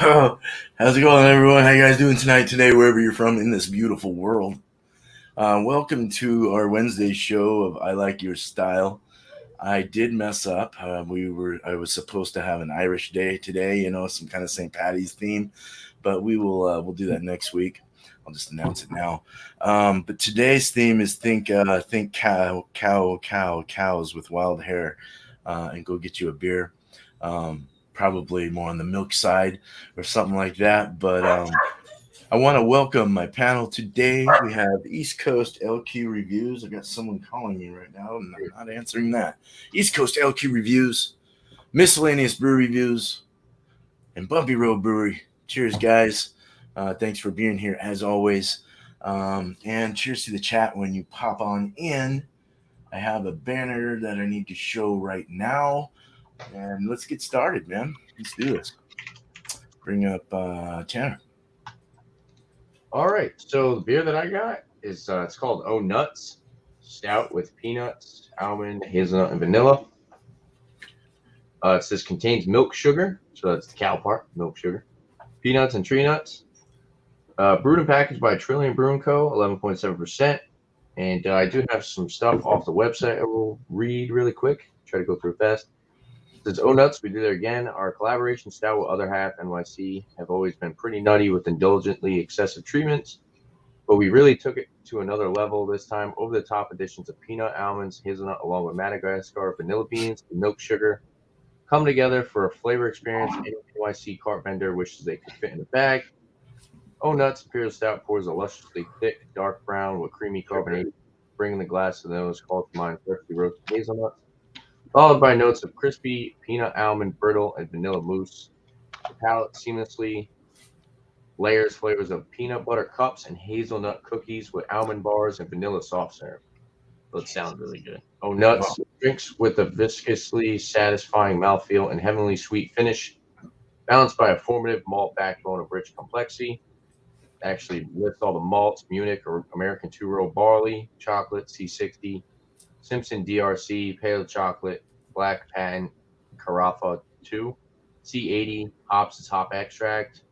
How's it going, everyone? How you guys doing tonight, today, wherever you're from in this beautiful world? Welcome to our Wednesday show of I Like Your Style. I did mess up. I was supposed to have an Irish day today, some kind of St. Patty's theme, but we'll do that next week. I'll just announce it now. But today's theme is think cows with wild hair, and go get you a beer. Probably more on the milk side or something like that. But I want to welcome my panel today. We have East Coast LQ Reviews. I got someone calling me right now, and I'm not answering that. East Coast LQ Reviews, Miscellaneous Brew Reviews, and Bumpy Road Brewery. Cheers, guys. Thanks for being here, as always. And cheers to the chat when you pop on in. I have a banner that I need to show right now. And let's get started, man. Let's do this. Bring up Tanner. All right. So the beer that I got is it's called Oh Nuts Stout with peanuts, almond, hazelnut, and vanilla. It says contains milk sugar, so that's the cow part, milk sugar, peanuts and tree nuts. Brewed and packaged by Trillium Brewing Co., 11.7%. And I do have some stuff off the website I will read really quick. Try to go through it fast. Says, Oh Nuts, we did it again. Our collaboration style with Other Half NYC have always been pretty nutty with indulgently excessive treatments, but we really took it to another level this time. Over the top additions of peanut, almonds, hazelnut, along with Madagascar vanilla beans and milk sugar come together for a flavor experience any NYC cart vendor wishes they could fit in a bag. Oh Nuts Imperial Stout pours a lusciously thick, dark brown with creamy carbonation, bringing the glass to the nose, calls to mind freshly roasted hazelnuts, followed by notes of crispy peanut, almond, brittle, and vanilla mousse. The palate seamlessly layers flavors of peanut butter cups and hazelnut cookies with almond bars and vanilla soft serve. So it sounds really good. Oh Nuts drinks with a viscously satisfying mouthfeel and heavenly sweet finish, balanced by a formative malt backbone of rich complexity. Actually lists all the malts: Munich or American two-row barley, chocolate, C60, Simpson DRC, pale chocolate, black patent, Carafa 2, C80, hops is hop extract.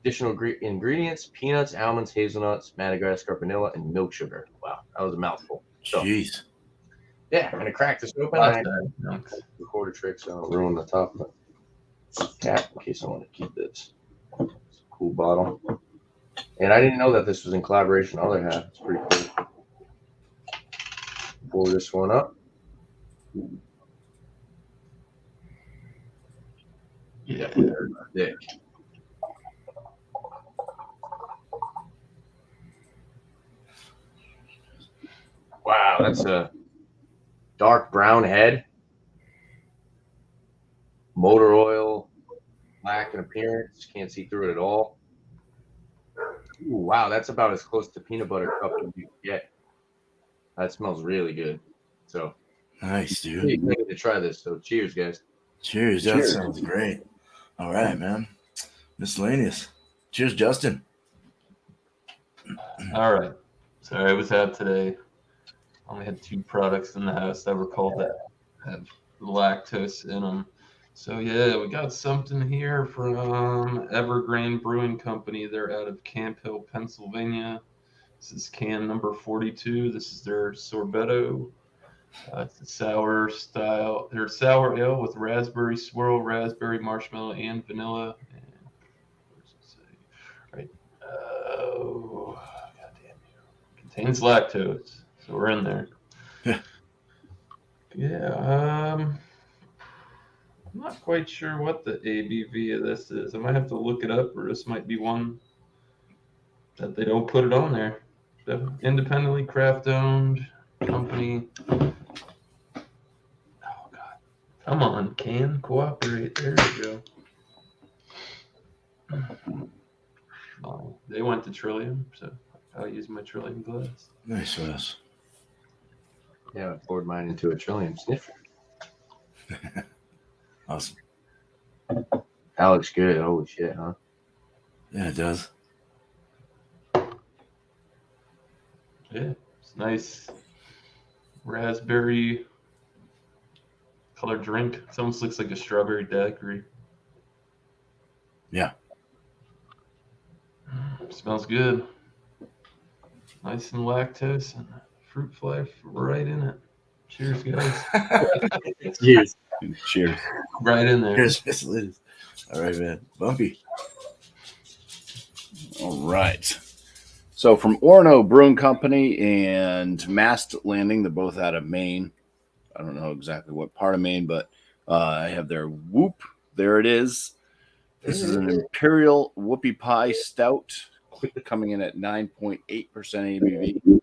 Additional ingredients: peanuts, almonds, hazelnuts, Madagascar vanilla, and milk sugar. Wow, that was a mouthful. So, Jeez. yeah, I'm going to crack this open. I record a trick so I don't ruin the top of the cap in case I want to keep this. It's a cool bottle. And I didn't know that this was in collaboration with Other Half. It's pretty cool. Pour this one up. Yeah, thick. Wow, that's a dark brown head. Motor oil, black in appearance. Can't see through it at all. Ooh, wow, that's about as close to peanut butter cup as you can get. That smells really good. So Nice, dude. I'm excited to try this. So cheers, guys. Cheers. That sounds great. All right, man. Miscellaneous. Cheers, Justin. All right. Sorry, I was out today. Only had 2 products in the house that were called that have lactose in them. So yeah, we got something here from Evergreen Brewing Company. They're out of Camp Hill, Pennsylvania. This is can number 42. This is their sorbetto. It's a sour style. They're sour ale with raspberry swirl, raspberry marshmallow, and vanilla. And what does it say? Right. Oh, goddamn you! Contains lactose, so we're in there. Yeah. I'm not quite sure what the ABV of this is. I might have to look it up, or this might be one that they don't put it on there. So, independently craft-owned company. Oh, God. Come on, can cooperate. There you go. Oh, they went to Trillium, so I'll use my Trillium glass. Nice, Wes. Yeah, I poured mine into a Trillium sniffer. Awesome. That looks good. Holy shit, huh? Yeah, it does. Yeah, it's nice raspberry colored drink. It almost looks like a strawberry daiquiri. Yeah. Smells good. Nice and lactose and fruit fly right in it. Cheers, guys. Cheers. Cheers. Right in there. Cheers, Miss Liz. All right, man. Bumpy. All right. So from Orono Brewing Company and Mast Landing, they're both out of Maine. I don't know exactly what part of Maine, but I have their Whoop. There it is. This is an Imperial Whoopie Pie Stout coming in at 9.8% ABV.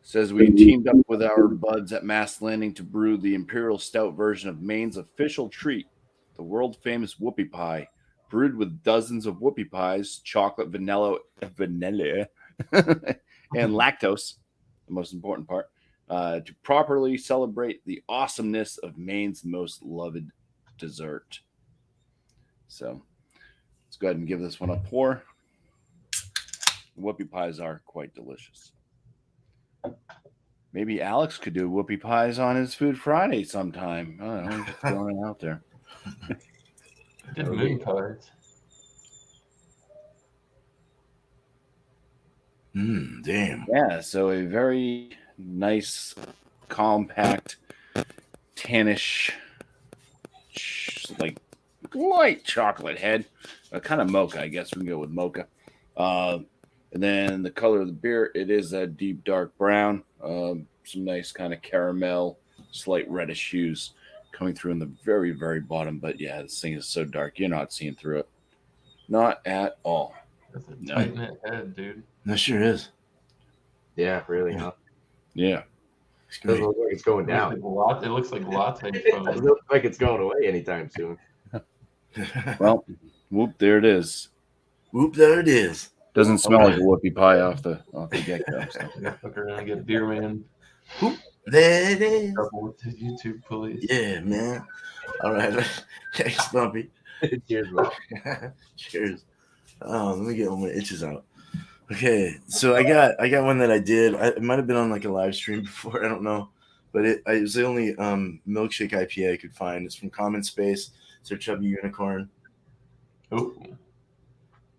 Says we teamed up with our buds at Mast Landing to brew the Imperial Stout version of Maine's official treat, the world-famous Whoopie Pie. Brewed with dozens of whoopie pies, chocolate, vanilla, and lactose, the most important part, to properly celebrate the awesomeness of Maine's most loved dessert. So let's go ahead and give this one a pour. Whoopie pies are quite delicious. Maybe Alex could do whoopie pies on his Food Friday sometime. I don't know, just throwing it out there. I did moon pies. Damn. Yeah, so a very nice, compact, tannish, like light chocolate head. Kind of mocha, I guess we can go with mocha. And then the color of the beer, it is a deep dark brown. Some nice kind of caramel, slight reddish hues coming through in the very, very bottom. But yeah, this thing is so dark, you're not seeing through it. Not at all. That's a tight knit head, dude. That sure is. Yeah, really, huh? Yeah. It's Doesn't great. look like it's going down. It looks like latte It foam. doesn't look like it's going away anytime soon. Well, whoop, there it is. Whoop, there it is. Doesn't smell like a whoopie pie off the get-go. So. Fuck around and get beer man. There it is. Trouble with the YouTube police. Yeah, man. All right. Thanks, Bumpy. Cheers, bro. Cheers. Oh, let me get all my itches out. Okay, so I got one that I did. It might have been on like a live stream before. I don't know, but it was the only milkshake IPA I could find. It's from Common Space. It's their Chubby Unicorn. Oh,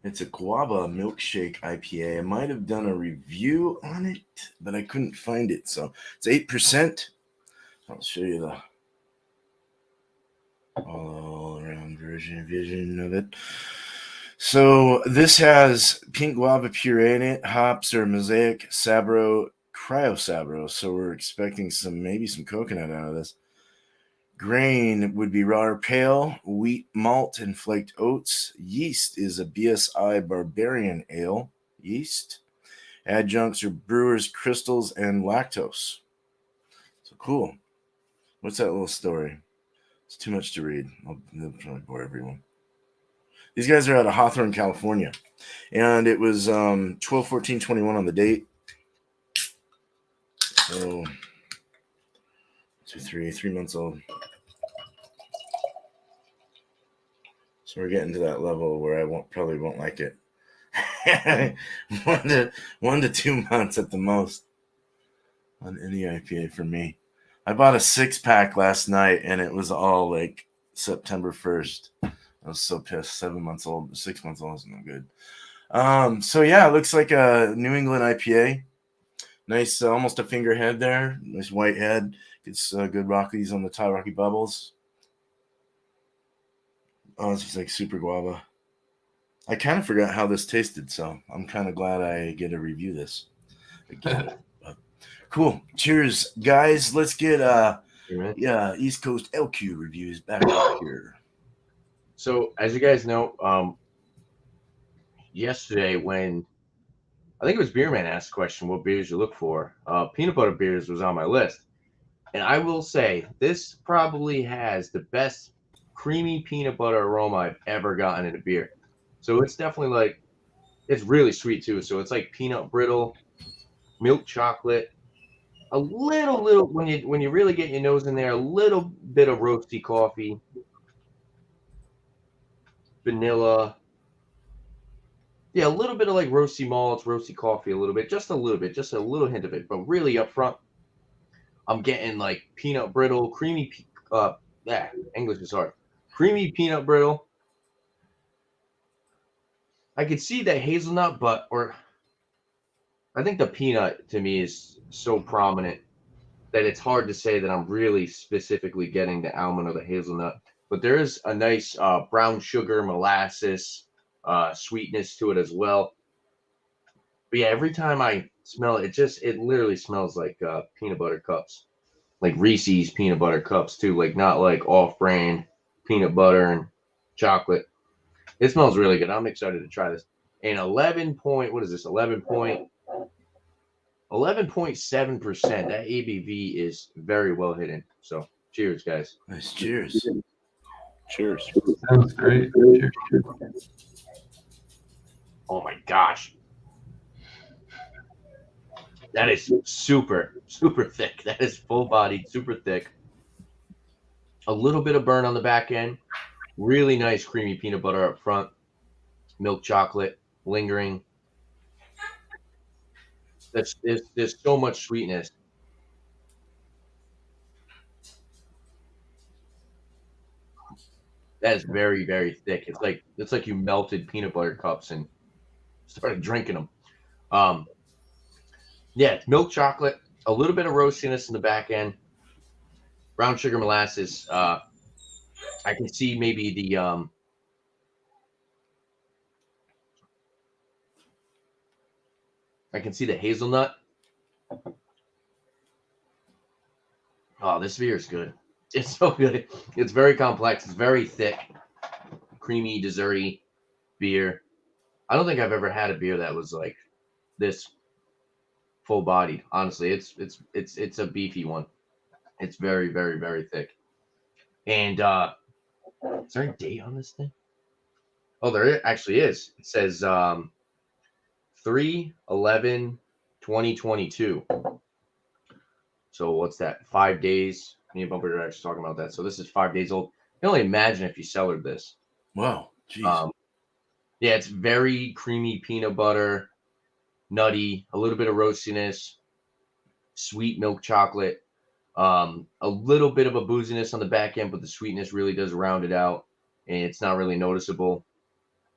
It's a guava milkshake IPA. I might have done a review on it, but I couldn't find it. So it's 8%. I'll show you the all around vision of it. So this has pink guava puree in it. Hops are Mosaic, Sabro, Cryo Sabro. So we're expecting maybe some coconut out of this. Grain would be raw or pale, wheat, malt, and flaked oats. Yeast is a BSI Barbarian Ale yeast. Adjuncts are brewers, crystals, and lactose. So cool. What's that little story? It's too much to read. I'll probably bore everyone. These guys are out of Hawthorne, California. And it was 12/14/21 on the date. So 3 months old. So we're getting to that level where I probably won't like it. 1 to 2 months at the most on any IPA for me. I bought a 6-pack last night and it was all like September 1st. I was so pissed. 7 months old, 6 months old is no good. So yeah, it looks like a New England IPA. Nice, almost a finger head there. Nice white head. It's good Rockies on the tie, Rocky Bubbles. Oh, it's just like super guava. I kind of forgot how this tasted, so I'm kind of glad I get to review this again. Cool. Cheers, guys. Let's get East Coast LQ reviews back up here. So, as you guys know, yesterday when I think it was Beerman asked the question, what beers you look for? Peanut butter beers was on my list. And I will say, this probably has the best creamy peanut butter aroma I've ever gotten in a beer. So it's definitely like, it's really sweet too. So it's like peanut brittle, milk chocolate, a little, when you really get your nose in there, a little bit of roasty coffee, vanilla. Yeah, a little bit of like roasty malts, roasty coffee, a little bit, just a little hint of it. But really up front, I'm getting like peanut brittle, creamy, English is hard. Creamy peanut brittle. I could see the hazelnut, or I think the peanut to me is so prominent that it's hard to say that I'm really specifically getting the almond or the hazelnut. But there is a nice brown sugar, molasses, sweetness to it as well. But yeah, every time I smell it, it literally smells like peanut butter cups, like Reese's peanut butter cups too, like not like off-brand peanut butter and chocolate. It smells really good. I'm excited to try this. And 11 point, what is this? 11.7%. That ABV is very well hidden. So cheers, guys. Nice. Cheers. Cheers. Sounds great. Cheers. Oh my gosh. That is super, super thick. That is full bodied, super thick. A little bit of burn on the back end. Really nice creamy peanut butter up front. Milk chocolate lingering. There's so much sweetness. That is very, very thick. It's like you melted peanut butter cups and started drinking them. Yeah, it's milk chocolate, a little bit of roastiness in the back end, brown sugar molasses. I can see maybe the hazelnut. Oh, this beer is good. It's so good. It's very complex. It's very thick, creamy, desserty beer. I don't think I've ever had a beer that was like this full bodied. Honestly, it's a beefy one. It's very, very, very thick. And is there a date on this thing? Oh, there actually is. It says 3/11/2022. So what's that? 5 days. Me and Bumper are actually talking about that. So this is 5 days old. I can only imagine if you cellared this. Wow. Jeez. Yeah, it's very creamy peanut butter, nutty, a little bit of roastiness, sweet milk chocolate, a little bit of a booziness on the back end, but the sweetness really does round it out, and it's not really noticeable.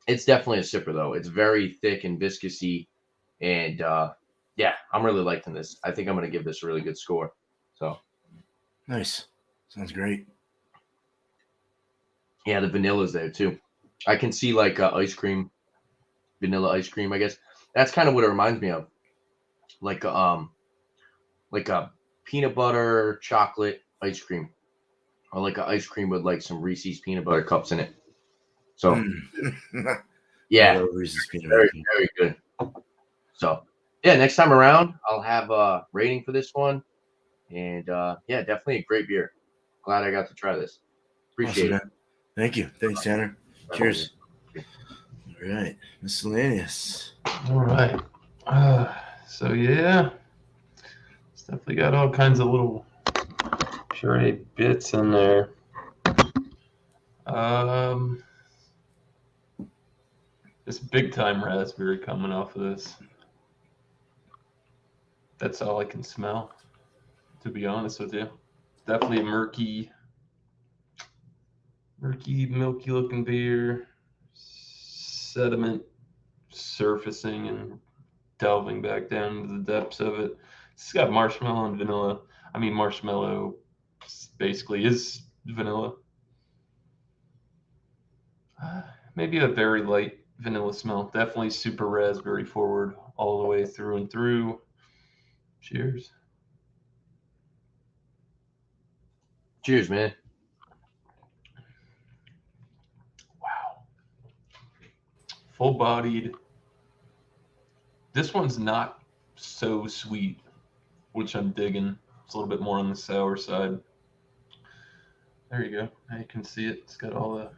It's definitely a sipper though. It's very thick and viscousy, and yeah, I'm really liking this. I think I'm gonna give this a really good score. So Nice. Sounds great. yeah, the vanilla's there too. I can see like ice cream, vanilla ice cream. I guess that's kind of what it reminds me of, like a peanut butter chocolate ice cream, or like an ice cream with like some Reese's peanut butter cups in it. So I yeah, love Reese's peanut very, butter. very good. So yeah, next time around, I'll have a rating for this one, and yeah, definitely a great beer. Glad I got to try this. Appreciate Awesome, man. Thank you. Thanks, Tanner. it. Cheers. All right. Miscellaneous. All right. So yeah, it's definitely got all kinds of little puree bits in there. This big time raspberry coming off of this. That's all I can smell, to be honest with you. Definitely a murky, milky looking beer. Sediment surfacing and delving back down into the depths of it. It's got marshmallow and vanilla. I mean, marshmallow basically is vanilla. Maybe a very light vanilla smell. Definitely super raspberry forward all the way through and through. Cheers. Cheers, man. Wow. Full bodied. This one's not so sweet, which I'm digging. It's a little bit more on the sour side. There you go. Now you can see it. It's got all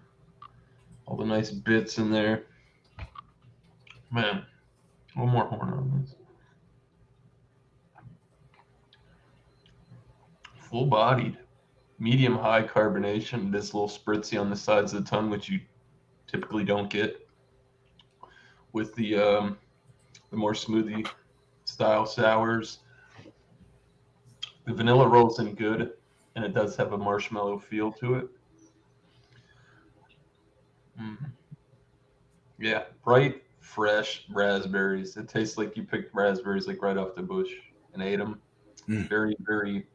the nice bits in there. Man, one more horn on this. Full bodied, medium high carbonation. This little spritzy on the sides of the tongue, which you typically don't get with the more smoothie style sours. The vanilla rolls in good, and it does have a marshmallow feel to it. Yeah, bright, fresh raspberries. It tastes like you picked raspberries like right off the bush and ate them. Mm. Very, very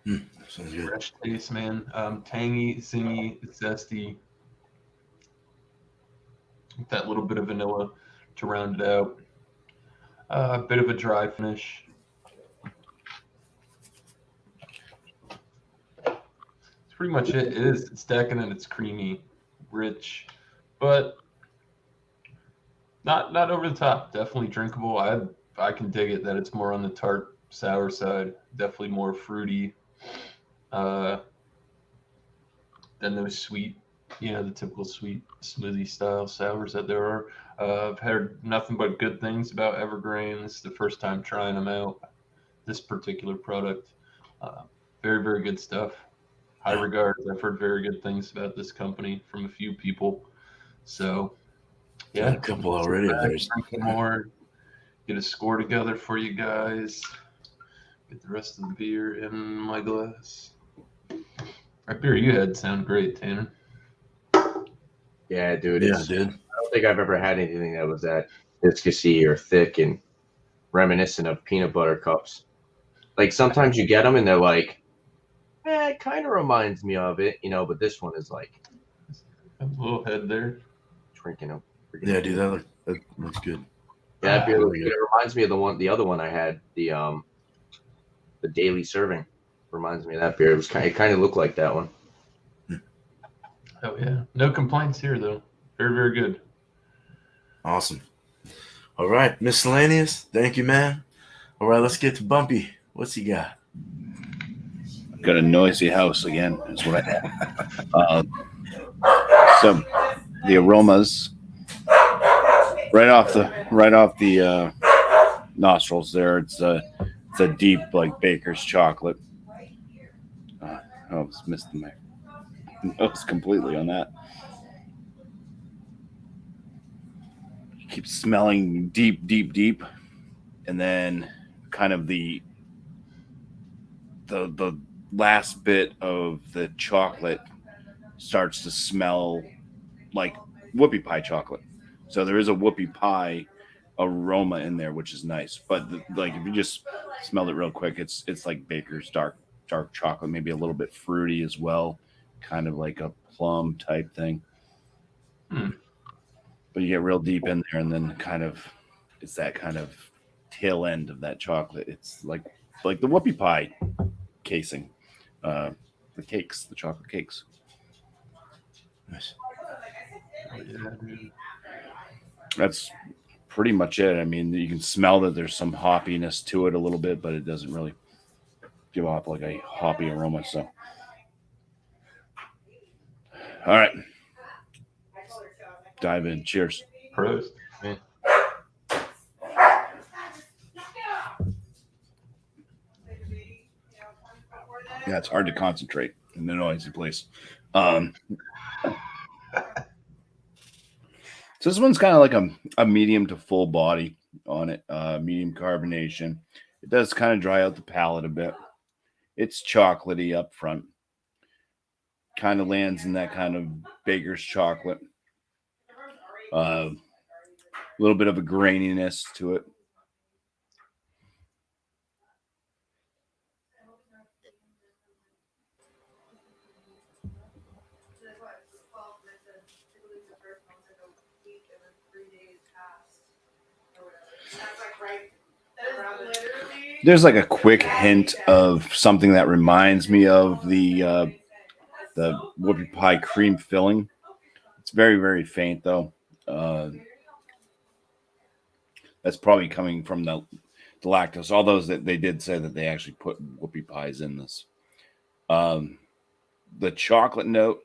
Sounds good. fresh taste, man. Tangy, zingy, zesty. With that little bit of vanilla to round it out. A bit of a dry finish. That's pretty much it. It is. It's decadent and it's creamy, rich, but not over the top. Definitely drinkable. I can dig it that it's more on the tart sour side. Definitely more fruity than those sweet, the typical sweet smoothie style sours that there are. I've heard nothing but good things about Evergreen. This is the first time trying them out. This particular product, very very good stuff. High regards. I've heard very good things about this company from a few people. So Got yeah, a couple already of theirs. drink some more. Get a score together for you guys. Get the rest of the beer in my glass. That beer you had sounded great, Tanner. Yeah, dude. Yeah, dude. I don't think I've ever had anything that was that viscousy or thick and reminiscent of peanut butter cups. Like sometimes you get them and they're like, it kind of reminds me of it, but this one is like A little head there. drinking a freaking Yeah, dude, that looks good. Yeah, that beer really looks good. It reminds me of the other one I had, the daily serving. Reminds me of that beer. It kind of looked like that one. Oh yeah, no complaints here though. Very very good. Awesome. All right, Miscellaneous. Thank you, man. All right, let's get to Bumpy. What's he got? Got a noisy house again. Is what I have. So the aromas right off the nostrils there. It's a deep like baker's chocolate. I almost missed my nose completely on that. You keep smelling deep, and then kind of the last bit of the chocolate starts to smell like whoopie pie chocolate. So there is a whoopie pie aroma in there, which is nice. But like if you just smell it real quick, it's like baker's dark chocolate, maybe a little bit fruity as well, kind of like a plum type thing. But you get real deep in there, and then it's that kind of tail end of that chocolate. It's like the whoopie pie casing, the chocolate cakes. Nice. Oh, yeah, dude. That's pretty much it. I mean, you can smell that there's some hoppiness to it a little bit, but it doesn't really give off like a hoppy aroma. So, all right, dive in. Cheers. Prost. Man. Yeah, it's hard to concentrate in a noisy place. So this one's kind of like a medium to full body on it, medium carbonation. It does kind of dry out the palate a bit. It's chocolatey up front. Kind of lands in that kind of baker's chocolate. A little bit of a graininess to it. There's like a quick hint of something that reminds me of the whoopie pie cream filling. It's very, very faint though. That's probably coming from the lactose. All those that they did say that they actually put whoopie pies in this. The chocolate note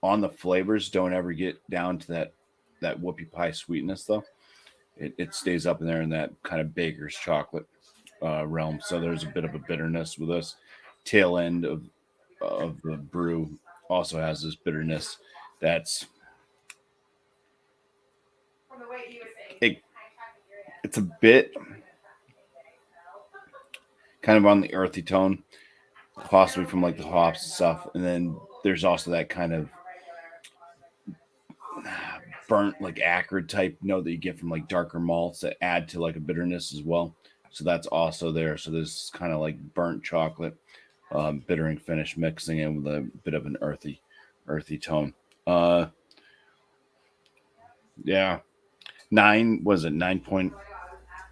on the flavors don't ever get down to that whoopie pie sweetness though. It stays up in there in that kind of baker's chocolate realm. So there's a bit of a bitterness with this. Tail end of the brew also has this bitterness that's it's a bit kind of on the earthy tone, possibly from like the hops and stuff. And then there's also that kind of burnt, like acrid type note that you get from like darker malts that add to like a bitterness as well. So that's also there. So there's kind of like burnt chocolate, bittering finish mixing in with a bit of an earthy tone. Uh, yeah, nine was it 9 point?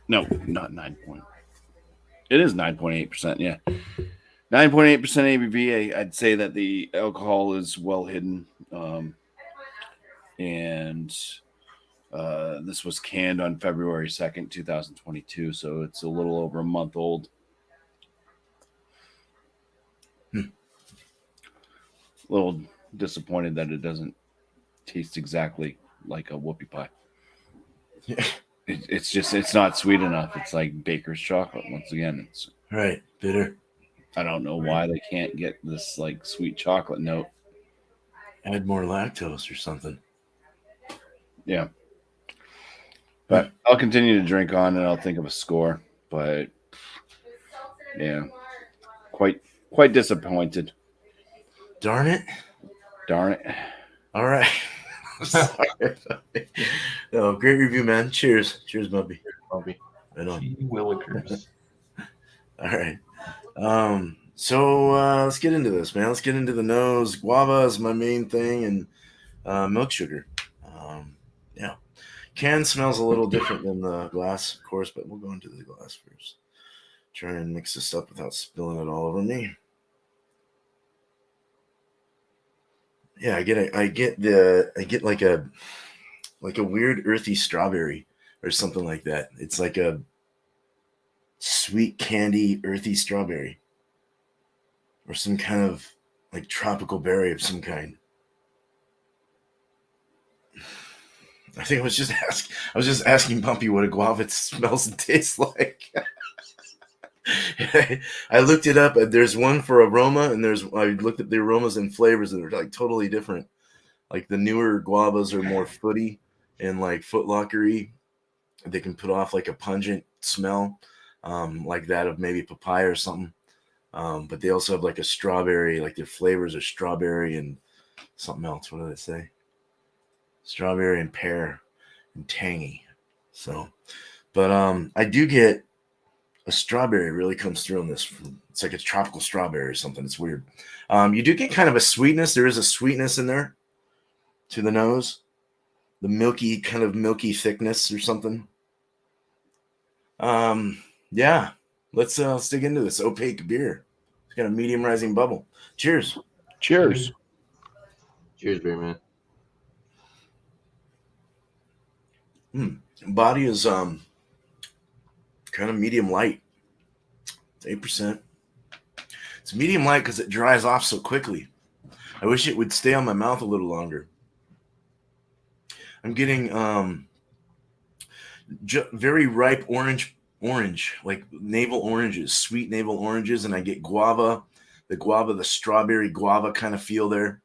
No, not 9 point. It is 9.8%. Yeah, 9.8% ABV. I'd say that the alcohol is well hidden, and this was canned on February 2nd, 2022, so it's a little over a month old. A little disappointed that it doesn't taste exactly like a whoopie pie. It's not sweet enough. It's like baker's chocolate. Once again, it's Right, bitter. I don't know why they can't get this like sweet chocolate note. Add more lactose or something. Yeah. But I'll continue to drink on and I'll think of a score. But yeah, quite disappointed. Darn it. Darn it. All right. Sorry. No, great review, man. Cheers. Cheers, Bumpy. Bumpy. Right on. Gee willikers. All right. So let's get into this, man. Let's get into the nose. Guava is my main thing, and milk sugar. Yeah. Can smells a little different than the glass, of course, but we'll go into the glass first. Try and mix this up without spilling it all over me. Yeah, I get like a weird earthy strawberry or something like that. It's like a sweet candy earthy strawberry or some kind of like tropical berry of some kind. I think I was just asking Bumpy what a guava smells and tastes like. I looked it up. There's one for aroma, and I looked at the aromas and flavors, and they're like totally different. Like the newer guavas are more footy and like footlockery. They can put off like a pungent smell, like that of maybe papaya or something. But they also have like a strawberry, like their flavors are strawberry and something else. What do they say? Strawberry and pear and tangy. So, but I do get a strawberry really comes through in this. It's like a tropical strawberry or something. It's weird. You do get kind of a sweetness. There is a sweetness in there to the nose, the milky thickness or something. Yeah. Let's dig into this opaque beer. It's got a medium rising bubble. Cheers. Cheers. Cheers, beer man. Body is kind of medium light. It's 8%. It's medium light because it dries off so quickly. I wish it would stay on my mouth a little longer. I'm getting very ripe orange, like navel oranges, sweet navel oranges, and I get the strawberry guava kind of feel there.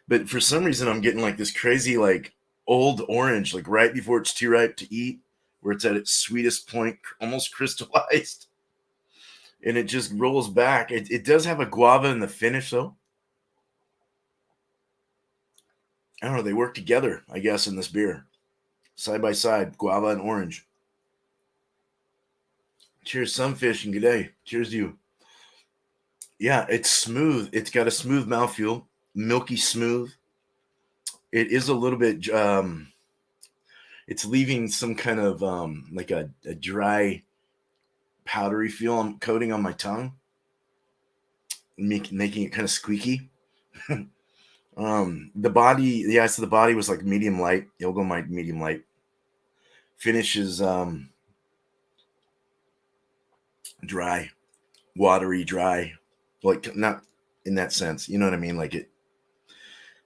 But for some reason, I'm getting like this crazy, like old orange, like right before it's too ripe to eat, where it's at its sweetest point, almost crystallized. And it just rolls back. It does have a guava in the finish, though. I don't know. They work together, I guess, in this beer. Side by side, guava and orange. Cheers, Sunfish, and good day. Cheers to you. Yeah, it's smooth. It's got a smooth mouthfeel, milky smooth. It is a little bit, it's leaving some kind of like a dry, powdery feel coating on my tongue, making it kind of squeaky. The body, yeah, so the body was like medium light. You'll go my medium light. Finish is dry, watery, dry, like not in that sense. You know what I mean? Like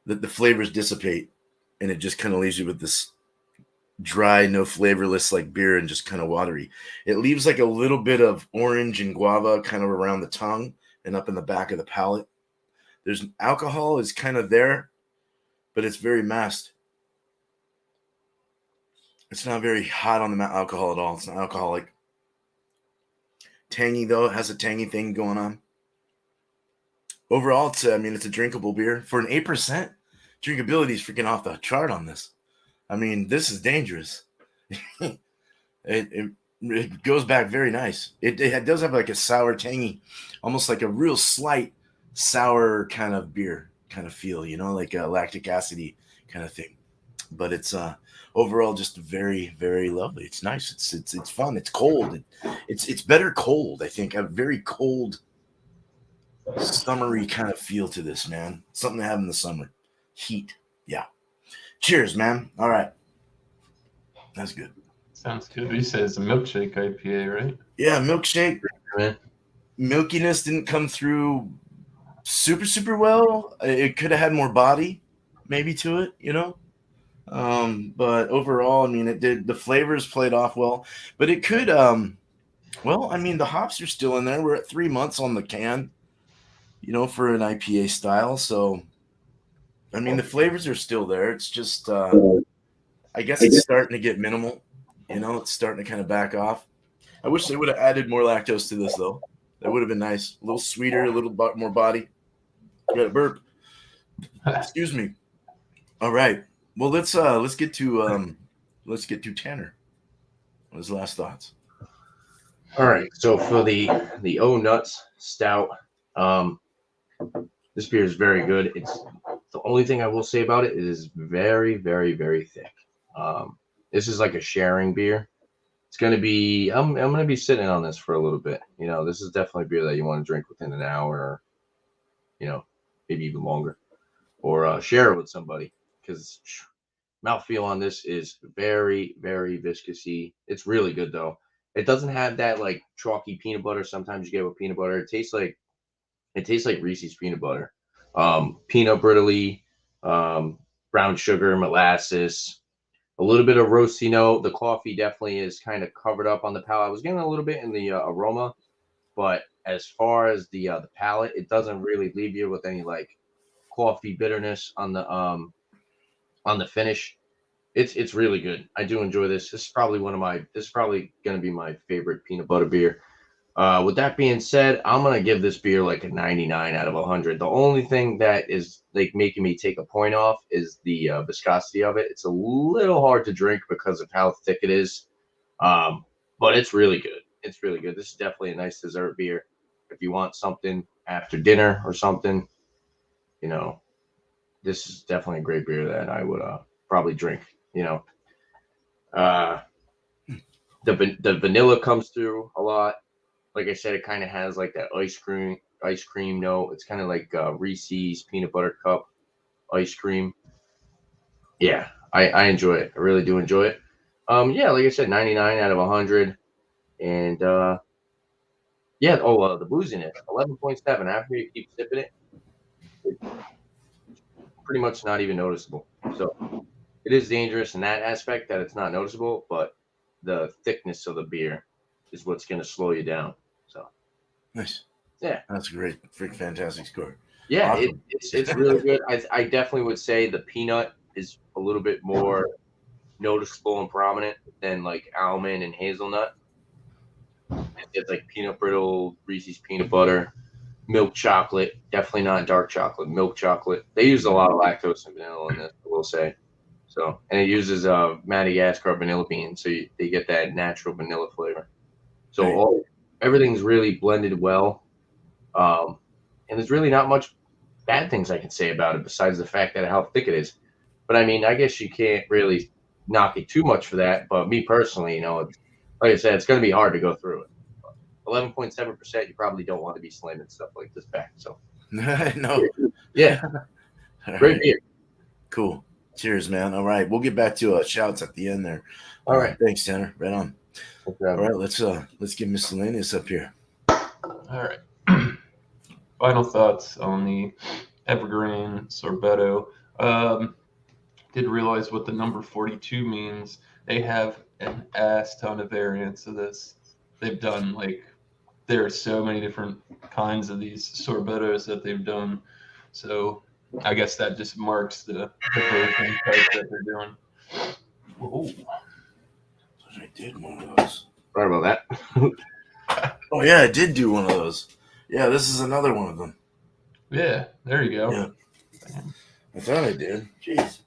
the flavors dissipate, and it just kind of leaves you with this dry, no flavorless like beer and just kind of watery. It leaves like a little bit of orange and guava kind of around the tongue and up in the back of the palate. There's alcohol is kind of there, but it's very masked. It's not very hot on the alcohol at all. It's not alcoholic. Tangy though, it has a tangy thing going on. Overall, it's a drinkable beer for an 8%. drinkability is freaking off the chart on this. I mean, this is dangerous. It goes back very nice. It does have like a sour, tangy, almost like a real slight sour kind of beer kind of feel, like a lactic acidy kind of thing. But it's overall just very, very lovely. It's nice. It's fun. It's cold. It's better cold. I think a very cold, summery kind of feel to this, man. Something to have in the summer. Heat. Yeah. Cheers, man. All right. That's good. Sounds good. You said it's a milkshake IPA, right? Yeah, milkshake. Man. Milkiness didn't come through super, super well. It could have had more body maybe to it, But overall, I mean, it did. The flavors played off well, but it could. Well, I mean, the hops are still in there. We're at 3 months on the can, for an IPA style. So, I mean, the flavors are still there. It's just, I guess it's starting to get minimal. It's starting to kind of back off. I wish they would have added more lactose to this, though. That would have been nice. A little sweeter, a little more body. Got a burp. Excuse me. All right. Well, let's get to Tanner. What his last thoughts? All right. So for the O Nuts Stout, this beer is very good. It's the only thing I will say about it is very, very, very thick. This is like a sharing beer. It's gonna be. I'm gonna be sitting on this for a little bit. This is definitely a beer that you want to drink within an hour, or maybe even longer, or share it with somebody because mouthfeel on this is very, very viscousy. It's really good though. It doesn't have that like chalky peanut butter. Sometimes you get with peanut butter. It tastes like Reese's peanut butter. Peanut brittly, brown sugar, molasses. A little bit of roasty note. The coffee definitely is kind of covered up on the palate. I was getting a little bit in the aroma, but as far as the palate, it doesn't really leave you with any like coffee bitterness on the finish. It's really good. I do enjoy this. This is probably going to be my favorite peanut butter beer. With that being said, I'm going to give this beer like a 99 out of 100. The only thing that is like making me take a point off is the viscosity of it. It's a little hard to drink because of how thick it is. But it's really good. It's really good. This is definitely a nice dessert beer. If you want something after dinner or something, this is definitely a great beer that I would probably drink. The vanilla comes through a lot. Like I said, it kind of has like that ice cream note. It's kind of like Reese's peanut butter cup ice cream. Yeah, I enjoy it. I really do enjoy it. Yeah, like I said, 99 out of 100. And the booziness, 11.7. After you keep sipping it, it's pretty much not even noticeable. So it is dangerous in that aspect that it's not noticeable, but the thickness of the beer is what's going to slow you down. So nice. Yeah, that's great. Freaking fantastic score. Yeah, Awesome. it's really good. I definitely would say the peanut is a little bit more noticeable and prominent than like almond and hazelnut. It's like peanut brittle, Reese's peanut butter, milk chocolate. Definitely not dark chocolate. Milk chocolate. They use a lot of lactose and vanilla in this, I will say. So, and it uses Madagascar vanilla beans, so they get that natural vanilla flavor. So everything's really blended well. And there's really not much bad things I can say about it besides the fact that how thick it is. But I mean, I guess you can't really knock it too much for that. But me personally, it's, like I said, it's going to be hard to go through it. 11.7%, you probably don't want to be slamming stuff like this back. So, no. Yeah. Great beer. Cool. Cheers, man. All right. We'll get back to shouts at the end there. All right. Thanks, Tanner. Right on. All right. Let's get Miscellaneous up here. All right. Final thoughts on the Evergreen Sorbetto. Did realize what the number 42 means. They have an ass ton of variants of this. They've done there are so many different kinds of these sorbettos that they've done. So I guess that just marks the version type that they're doing. Whoa. I did one of those. Sorry about that. Oh yeah, I did do one of those. Yeah, this is another one of them. Yeah, there you go. Yeah. I thought I did. Jeez.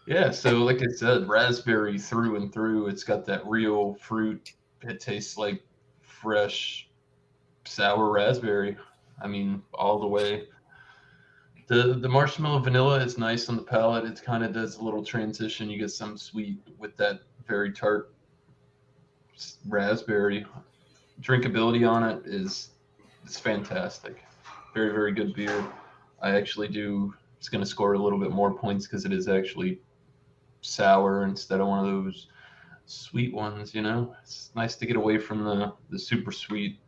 Yeah, so like I said, raspberry through and through. It's got that real fruit. It tastes like fresh, sour raspberry. I mean, all the way. The marshmallow vanilla is nice on the palate. It kind of does a little transition. You get some sweet with that very tart raspberry. Drinkability on it is it's fantastic. Very, very good beer. I actually do. It's going to score a little bit more points because it is actually sour instead of one of those sweet ones. It's nice to get away from the super sweet,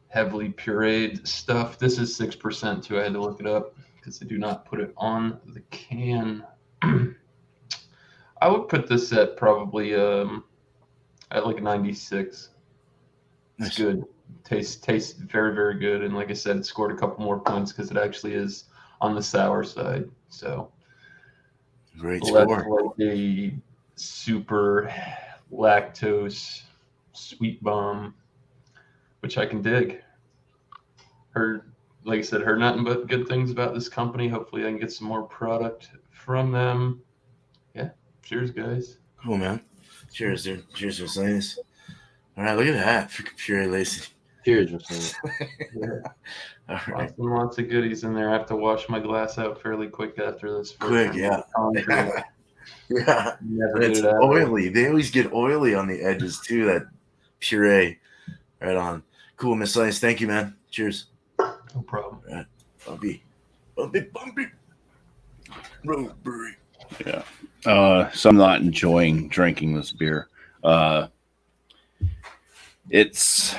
heavily pureed stuff. This is 6% too. I had to look it up because they do not put it on the can. I would put this at probably at like 96. It's good. Tastes very, very good. And like I said, it scored a couple more points because it actually is on the sour side. So Great less score. like a super lactose sweet bomb, which I can dig. Heard, like I said, heard nothing but good things about this company. Hopefully I can get some more product from them. Yeah. Cheers, guys. Cool, man. Cheers, dude. Cheers, Miscellaneous. All right, look at that. Freaking Fury Lacey. Cheers, Miscellaneous. All right. Lots and lots of goodies in there. I have to wash my glass out fairly quick after this. Quick, yeah. Yeah. Never And it's get it out. oily. They always get oily on the edges, too, that puree. Right on. Cool, Miscellaneous. Thank you, man. Cheers. No problem. All right. Bumpy. Brewery. Yeah. So I'm not enjoying drinking this beer. It's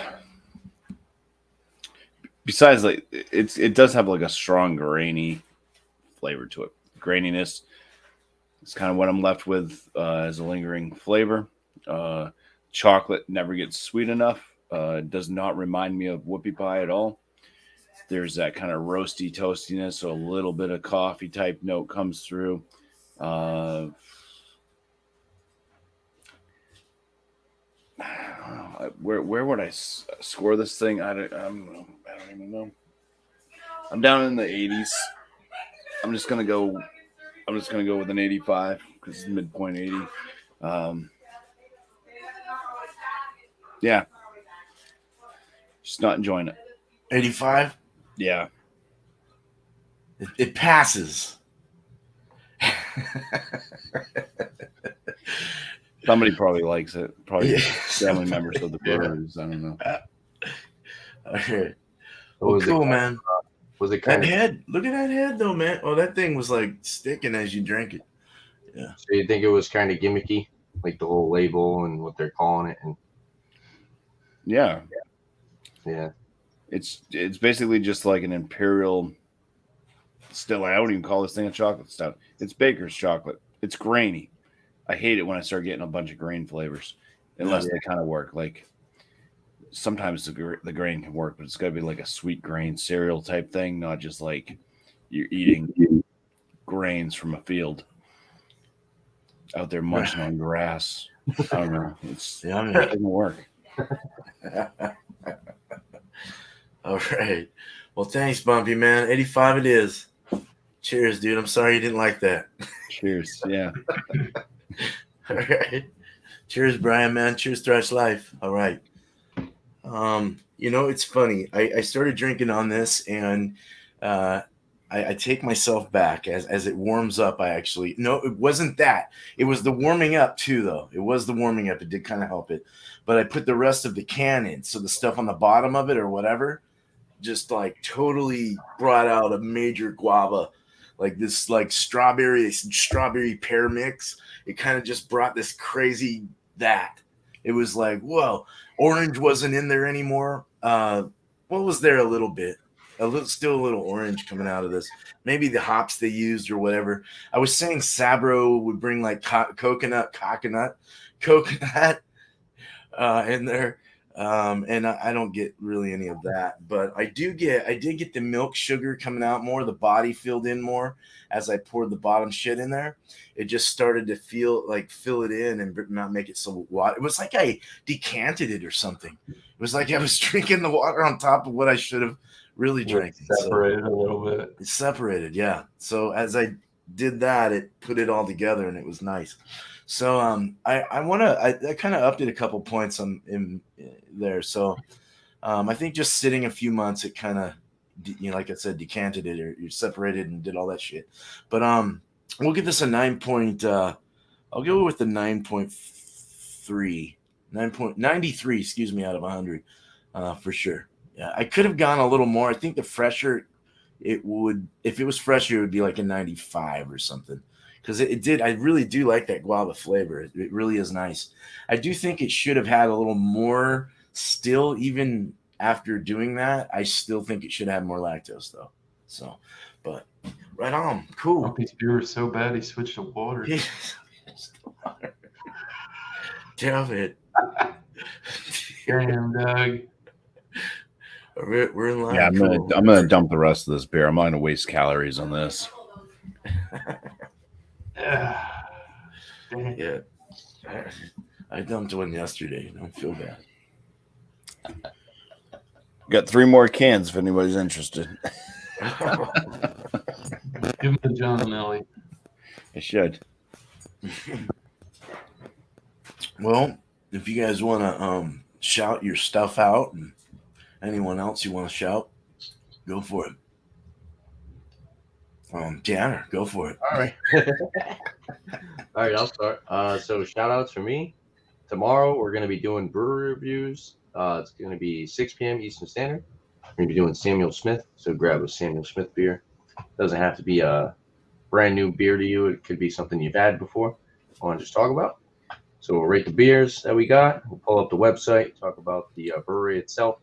besides like it does have like a strong grainy flavor to it. Graininess. It's kind of what I'm left with as a lingering flavor. Chocolate never gets sweet enough. It does not remind me of whoopie pie at all. There's that kind of roasty toastiness, so a little bit of coffee type note comes through. Where would I score this thing? I don't even know. I'm down in the 80s. I'm just gonna go with an 85 because it's midpoint 80. Yeah, just not enjoying it. 85? Yeah, It passes. somebody probably likes it. Probably Yeah. family members of the Brewers. I don't know. Okay. What was Cool, it? man. Was it That kind of? head. Look at that head, though, man. Oh, that thing was like sticking as you drank it. So you think it was kind of gimmicky, like the whole label and what they're calling it, and Yeah, yeah, it's basically just like an imperial still. I don't even call this thing a chocolate stout. It's Baker's chocolate. It's grainy. I hate it when I start getting a bunch of grain flavors, unless they kind of work. Like sometimes the grain can work, but it's got to be like a sweet grain cereal type thing, not just like you're eating grains from a field out there munching on grass. I don't know. It doesn't work. All right. Well, thanks, Bumpy, man. 85 it is. Cheers, dude. I'm sorry you didn't like that. Cheers. Yeah. All right. Cheers, Brian, man. Cheers, Thrash Life. All right. It's funny. I started drinking on this, and I take myself back as it warms up. No, it wasn't that. It was the warming up too, though. It was the warming up. It did kind of help it, but I put the rest of the can in, so the stuff on the bottom of it or whatever, just like totally brought out a major guava, like this like strawberry pear mix. It kind of just brought this crazy that. It was like, whoa, orange wasn't in there anymore. What was there a little bit? Still a little orange coming out of this. Maybe the hops they used or whatever. I was saying Sabro would bring like coconut in there. And I don't get really any of that, but I did get the milk sugar coming out more, the body filled in more as I poured the bottom shit in there. It just started to fill it in and not make it so water. It was like I decanted it or something. It was like I was drinking the water on top of what I should have Really drank it. Separated a little bit. It's separated, yeah. So as I did that, it put it all together, and it was nice. So I kind of upped it a couple points in there. So I think just sitting a few months, it kind of, like I said, decanted it, or you separated and did all that shit. But we'll give this a 9 point. I'll go with the 9.3, 9.93, excuse me, out of 100, for sure. Yeah, I could have gone a little more. I think the fresher it would, if it was fresher, it would be like a 95 or something. Because it did, I really do like that guava flavor. It really is nice. I do think it should have had a little more still, even after doing that. I still think it should have more lactose though. So, but right on, cool. Bumpy's beer was so bad he switched to water. Damn it. Damn, Doug. We're in line. Yeah, Cool. I'm gonna dump the rest of this beer. I'm not gonna waste calories on this. Yeah. Yeah. I dumped one yesterday. Don't feel bad. Got 3 more cans if anybody's interested. Give him to John and Ellie. I should. Well, if you guys want to shout your stuff out, and anyone else you want to shout, go for it. Tanner, go for it. All right. All right, I'll start. So shout outs for me. Tomorrow we're going to be doing brewery reviews. It's going to be 6 p.m. Eastern Standard. We're going to be doing Samuel Smith. So grab a Samuel Smith beer. Doesn't have to be a brand new beer to you. It could be something you've had before. I want to just talk about. So we'll rate the beers that we got. We'll pull up the website, talk about the brewery itself.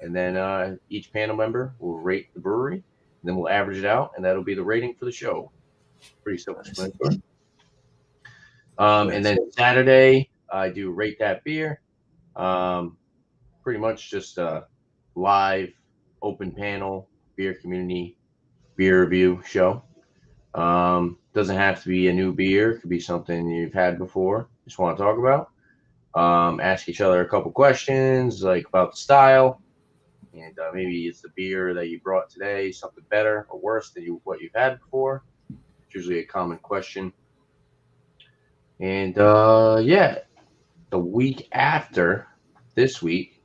And then each panel member will rate the brewery. And then we'll average it out, and that'll be the rating for the show. Pretty self-explanatory. And then Saturday, I do Rate That Beer. Pretty much just a live, open panel, beer community, beer review show. Doesn't have to be a new beer. It could be something you've had before, just want to talk about. Ask each other a couple questions, like about the style. And maybe it's the beer that you brought today, something better or worse than what you've had before. It's usually a common question. And yeah, the week after this week,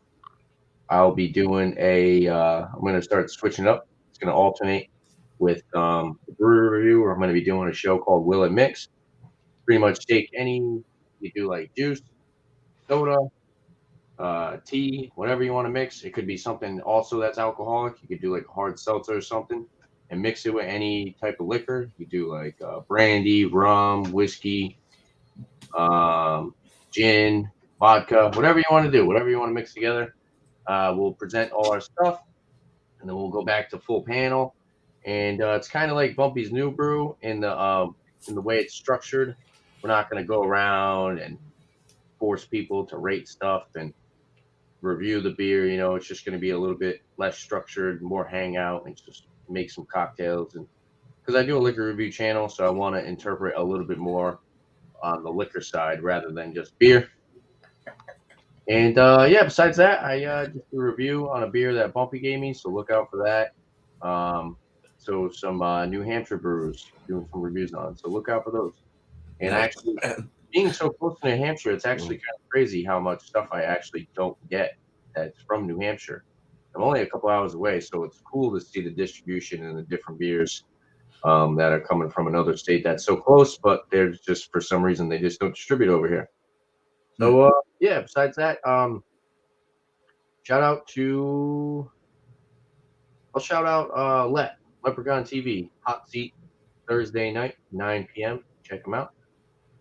I'll be doing I'm going to start switching up. It's going to alternate with the brewery review, where I'm going to be doing a show called Will It Mix. Pretty much take you do like juice, soda, tea, whatever you want to mix. It could be something also that's alcoholic. You could do like a hard seltzer or something and mix it with any type of liquor. You do like brandy, rum, whiskey, gin, vodka, whatever you want to do, whatever you want to mix together. We'll present all our stuff, and then we'll go back to full panel. And it's kind of like Bumpy's New Brew in the way it's structured. We're not going to go around and force people to rate stuff and review the beer. It's just going to be a little bit less structured, more hangout, and just make some cocktails. And because I do a liquor review channel, so I want to interpret a little bit more on the liquor side rather than just beer. And yeah, besides that, I just do a review on a beer that Bumpy gave me, so look out for that. So some New Hampshire brews, doing some reviews on, so look out for those. And actually, being so close to New Hampshire, it's actually kind of crazy how much stuff I actually don't get that's from New Hampshire. I'm only a couple hours away, so it's cool to see the distribution and the different beers that are coming from another state that's so close, but they're just, for some reason, they just don't distribute over here. So yeah, besides that, I'll shout out Leprechaun TV, Hot Seat, Thursday night, 9 p.m. Check them out.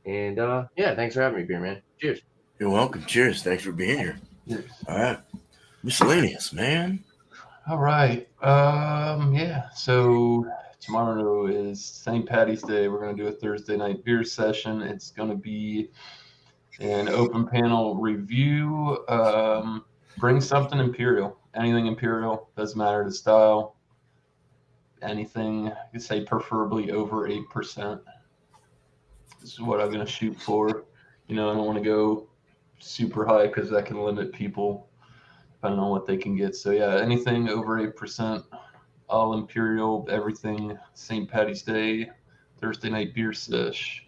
And yeah, thanks for having me, Beer Man. Cheers. You're welcome. Cheers. Thanks for being here. Cheers. All right. Miscellaneous, man. All right. Yeah. So tomorrow is St. Patty's Day. We're going to do a Thursday night beer session. It's going to be an open panel review. Bring something Imperial. Anything Imperial. Doesn't matter the style. Anything, I could say preferably over 8%. This is what I'm going to shoot for. I don't want to go super high because that can limit people. depending on what they can get. So yeah, anything over 8%, all imperial, everything St. Patty's Day, Thursday night beer sesh.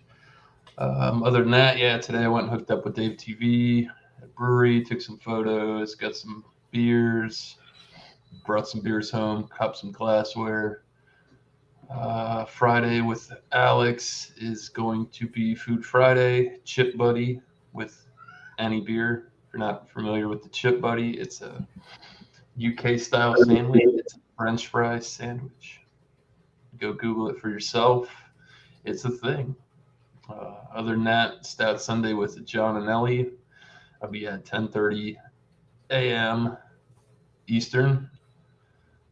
Other than that, yeah, today I went and hooked up with Dave TV at Brewery, took some photos, got some beers, brought some beers home, copped some glassware. Friday with Alex is going to be Food Friday, Chip Buddy with any beer. If you're not familiar with the Chip Buddy, it's a UK style sandwich. It's a French fry sandwich. Go Google it for yourself. It's a thing. Other than that, Stout Sunday with John and Ellie. I'll be at 10:30 a.m. Eastern.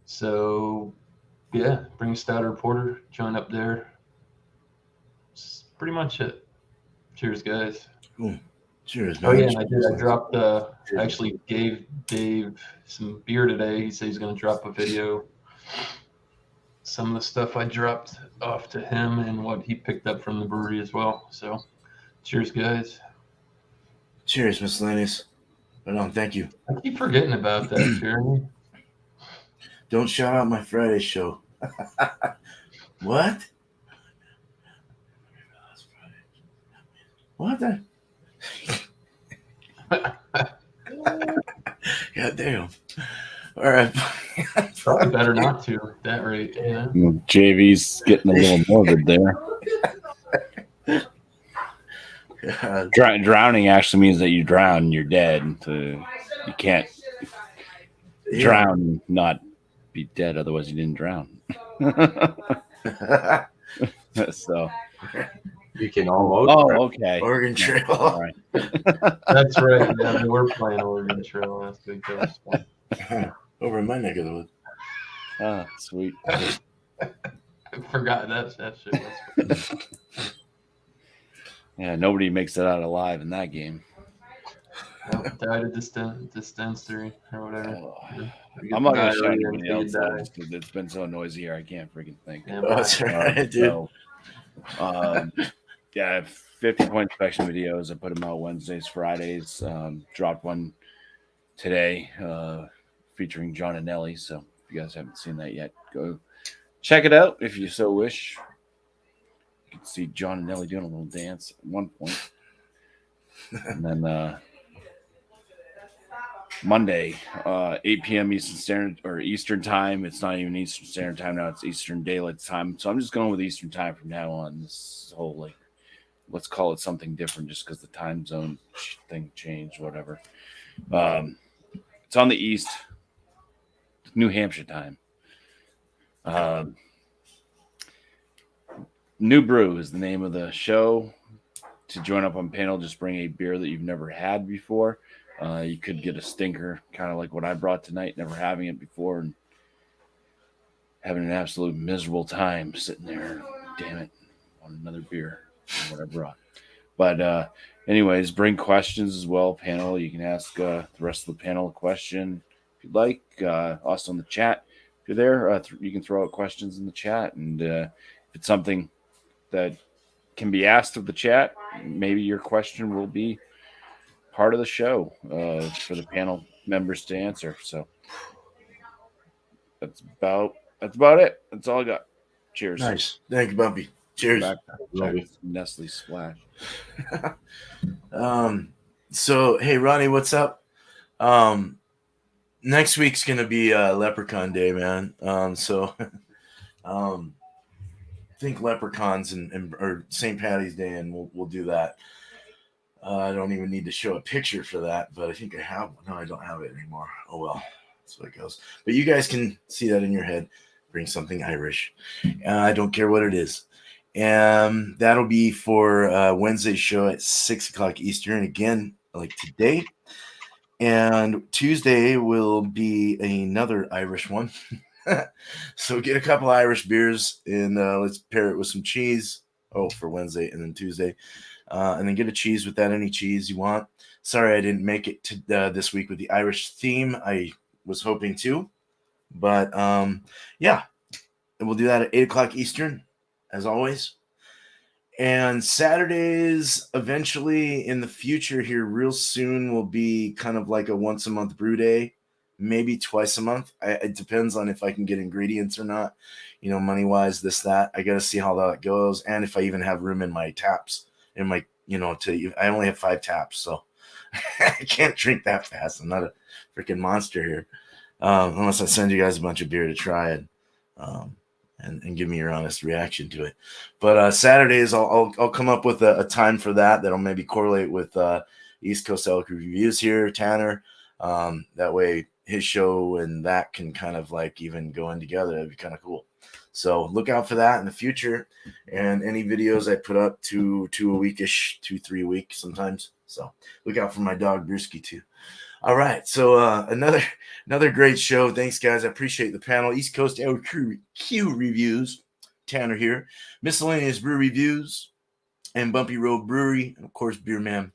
So yeah, bring a stout or porter, join up there. That's pretty much it. Cheers, guys. Cool. Cheers, Oh man. yeah, and I dropped. I actually gave Dave some beer today. He said he's going to drop a video. Some of the stuff I dropped off to him and what he picked up from the brewery as well. So, cheers, guys. Cheers, Miscellaneous. But no, thank you. I keep forgetting about that, Jeremy. Don't shout out my Friday show. What? What the? God damn. All right. Probably better not to at that rate, you know? JV's getting a little morbid there. God. Drowning actually means that you drown and you're dead. So you can't drown and not be dead, otherwise you didn't drown. So You can almost. oh, okay. Oregon Trail. All right. That's right. Yeah, we're playing Oregon Trail last week. That was fun. Over in my neck of the woods. Ah, sweet. I forgot that shit. Was Yeah, nobody makes it out alive in that game. died of dispensary or whatever. I'm not gonna Diarrhea shout anybody until you else die. out because it's been so noisy here. I can't freaking think. Yeah, Oh, that's right, dude. So, yeah, I have 50-point inspection videos. I put them out Wednesdays, Fridays. Dropped one today featuring John and Ellie. So if you guys haven't seen that yet, go check it out if you so wish. You can see John and Ellie doing a little dance at one point. And then Monday, 8 p.m. Eastern time. It's not even Eastern Standard Time now. It's Eastern Daylight Time. So I'm just going with Eastern Time from now on. This whole, like, let's call it something different just because the time zone thing changed, whatever. It's on the East, New Hampshire time. New Brew is the name of the show. To join up on panel, just bring a beer that you've never had before. You could get a stinker, kind of like what I brought tonight, never having it before and having an absolute miserable time sitting there. Damn it, want another beer, what I brought. But anyways, bring questions as well, panel. You can ask the rest of the panel a question if you'd like. Also in the chat, if you're there, you can throw out questions in the chat. And if it's something that can be asked of the chat, maybe your question will be part of the show for the panel members to answer. So that's about it. That's all I got. Cheers. Nice. Thank you, Bumpy. Cheers. Back Nestle Splash. So hey, Ronnie, what's up? Next week's gonna be Leprechaun Day, man. Think leprechauns and or St. Patty's Day, and we'll do that. I don't even need to show a picture for that, but I think I have one. No, I don't have it anymore. Oh well, that's what it goes. But you guys can see that in your head. Bring something Irish. I don't care what it is. And that'll be for Wednesday's show at 6 o'clock Eastern, again, like today. And Tuesday will be another Irish one. So get a couple Irish beers and let's pair it with some cheese. Oh, for Wednesday and then Tuesday. And then get a cheese with that, any cheese you want. Sorry I didn't make it to this week with the Irish theme. I was hoping to. But yeah, and we'll do that at 8 o'clock Eastern, as always. And Saturdays, eventually in the future here, real soon, will be kind of like a once-a-month brew day. maybe twice a month. It depends on if I can get ingredients or not. Money wise, this, that. I got to see how that goes, and if I even have room in my taps. In my, I only have 5 taps, so I can't drink that fast. I'm not a freaking monster here, unless I send you guys a bunch of beer to try it, and give me your honest reaction to it. But Saturdays, I'll come up with a time for that that'll maybe correlate with East Coast Elk Reviews here, Tanner. That way his show and that can kind of like even go in together. That'd be kind of cool. So look out for that in the future, and any videos I put up two a weekish, 2-3 a week sometimes. So look out for my dog Brewski too. All right, so another great show. Thanks, guys. I appreciate the panel. East Coast LQ Reviews, Tanner here. Miscellaneous Brew Reviews, and Bumpy Road Brewery, and of course Beer Man.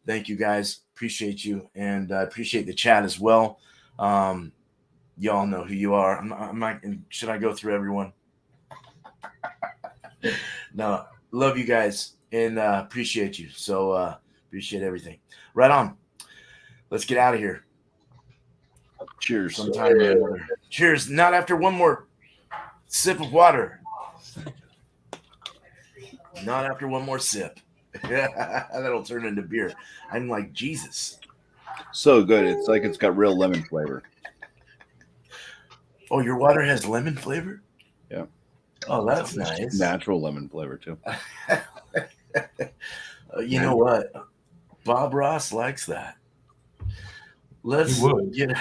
Thank you, guys. Appreciate you, and I appreciate the chat as well. Y'all know who you are. I'm not. Should I go through everyone? No, love you guys and appreciate you. So appreciate everything. Right on. Let's get out of here. Cheers. Sometime or another. Cheers. Not after one more sip of water. Not after one more sip. That'll turn into beer. I'm like, Jesus. So good. It's like it's got real lemon flavor. Oh, your water has lemon flavor? Yeah. Oh, that's nice. Natural lemon flavor, too. You know what? Bob Ross likes that. Let's He would. get